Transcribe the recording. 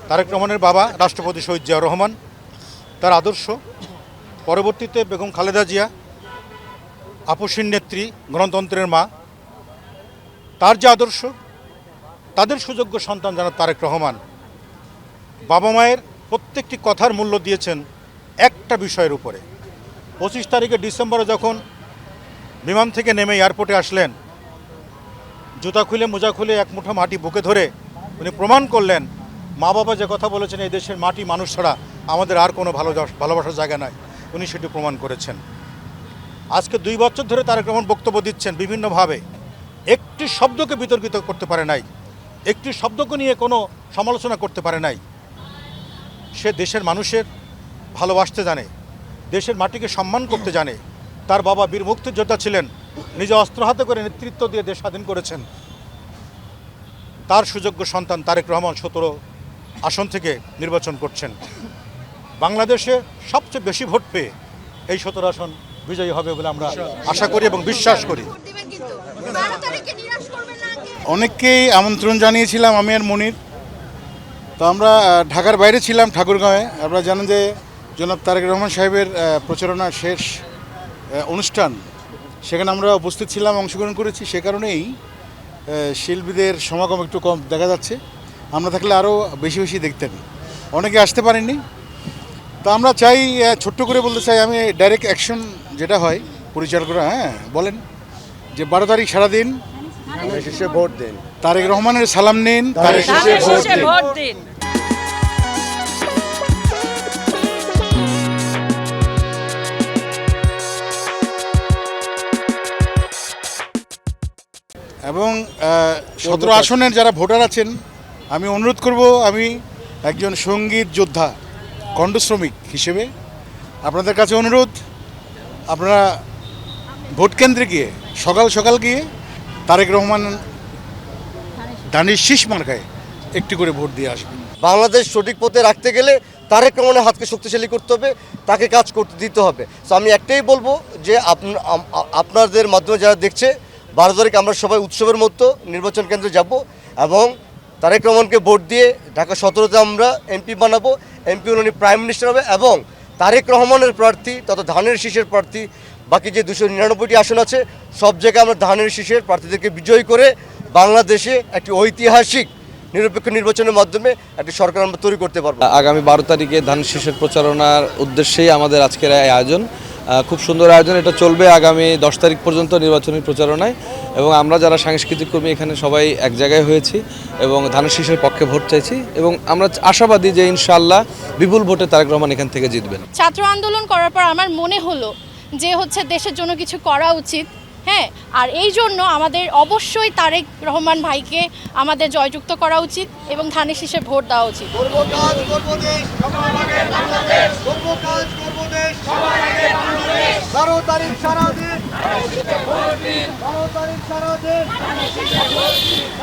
তারেক রহমানের বাবা রাষ্ট্রপতি শহীদ জিয়াউর রহমান, তার আদর্শ, পরবর্তীতে বেগম খালেদা জিয়া আপসীন নেত্রী, গণতন্ত্রের মা, তার যে আদর্শ, তাদের সুযোগ্য সন্তান জনাব তারেক রহমান বাবা মায়ের প্রত্যেকটি কথার মূল্য দিয়েছেন একটা বিষয়ের উপরে। 25 তারিখে ডিসেম্বরে যখন বিমান থেকে নেমে এয়ারপোর্টে আসলেন, জুতা খুলে মোজা খুলে এক মুঠো মাটি বুকে ধরে উনি প্রমাণ করলেন মা বাবা যে কথা বলেছেন এই দেশের মাটি মানুষ ছাড়া আমাদের আর কোনো ভালোবাসার জায়গা নাই, উনি সেটি প্রমাণ করেছেন। আজকে 2 বছর ধরে তারেক রহমান বক্তব্য দিচ্ছেন বিভিন্নভাবে, একটি শব্দকে বিতর্কিত করতে পারে নাই, একটি শব্দকে নিয়ে কোনো সমালোচনা করতে পারে নাই। সে দেশের মানুষের ভালোবাসতে জানে, দেশের মাটিকে সম্মান করতে জানে। তার বাবা বীর মুক্তিযোদ্ধা ছিলেন, নিজে অস্ত্র হাতে করে নেতৃত্ব দিয়ে দেশ স্বাধীন করেছেন। তার সুযোগ্য সন্তান তারেক রহমান 17 আসন থেকে নির্বাচন করছেন। বাংলাদেশে সবচেয়ে বেশি ভোট পেয়ে এই 17 আসন বিজয়ী হবে বলে আমরা আশা করি এবং বিশ্বাস করি। অনেককেই আমন্ত্রণ জানিয়েছিলাম আমি আর মনির। তো আমরা ঢাকার বাইরে ছিলাম, ঠাকুরগাঁওয়ে। আপনারা জানেন যে জনাব তারেক রহমান সাহেবের প্রচারণার শেষ অনুষ্ঠান, সেখানে আমরা উপস্থিত ছিলাম, অংশগ্রহণ করেছি। সে কারণেই শিল্পীদের সমাগম একটু কম দেখা যাচ্ছে। আমরা থাকলে আরও বেশি বেশি দেখতেন, অনেকে আসতে পারেননি। তো আমরা চাই, ছোট্ট করে বলতে চাই, আমি ডাইরেক্ট অ্যাকশন যেটা হয় পরিচালকরা, বলেন যে 12 তারিখ সারাদিন ভোট দিন, তারেক রহমানের সালাম নিন, তারেক শেষে ভোট দিন। এবং 17 আসনের যারা ভোটার আছেন, আমি অনুরোধ করব, আমি একজন সঙ্গীত যোদ্ধা, কণ্ঠ শ্রমিক হিসেবে আপনাদের কাছে অনুরোধ, আপনারা ভোট কেন্দ্রে গিয়ে সকাল সকাল গিয়ে তারেক রহমান ধানের শীষ মার্কায় একটি করে ভোট দিয়ে আসবেন। বাংলাদেশ সঠিক পথে রাখতে গেলে তারেক রহমানের হাতকে শক্তিশালী করতে হবে, তাকে কাজ করতে দিতে হবে। তো আমি একটাই বলবো যে আপনাদের মাধ্যমে যারা দেখছে, 12 তারিখ আমরা সবাই উৎসবের মতো নির্বাচন কেন্দ্রে যাব এবং তারেক রহমানকে ভোট দিয়ে ঢাকা 17তে আমরা এমপি বানাবো। এমপি উনি প্রাইম মিনিস্টার হবে এবং তারেক রহমানের প্রার্থী তথা ধানের শীষের প্রার্থী, বাকি যে 299টি আসন আছে সব জায়গায় আমরা ধানের শীষের প্রার্থীদেরকে বিজয়ী করে বাংলাদেশে একটি ঐতিহাসিক নিরপেক্ষ নির্বাচনের মাধ্যমে একটি সরকার আমরা তৈরি করতে পারবো। আগামী 12 তারিখে ধানের শীষের প্রচারণার উদ্দেশ্যেই আমাদের আজকের এই আয়োজন। খুব সুন্দর আয়োজন, এটা চলবে আগামী 10 তারিখ পর্যন্ত নির্বাচনী প্রচারণায়। এবং আমরা যারা সাংস্কৃতিক কর্মী এখানে সবাই এক জায়গায় হয়েছি এবং ধানের শীষের পক্ষে ভোট চাইছি এবং আমরা আশাবাদী যে ইনশাআল্লাহ বিপুল ভোটে তারেক রহমান এখান থেকে জিতবেন। ছাত্র আন্দোলন করার পর আমার মনে হলো যে দেশের জন্য কিছু করা উচিত। আর এই জন্য আমাদের অবশ্যই তারেক রহমান ভাইকে আমাদের জয়যুক্ত করা উচিত এবং ধানের শীষে ভোট দেওয়া উচিত। 12 তারিখ সারাদিন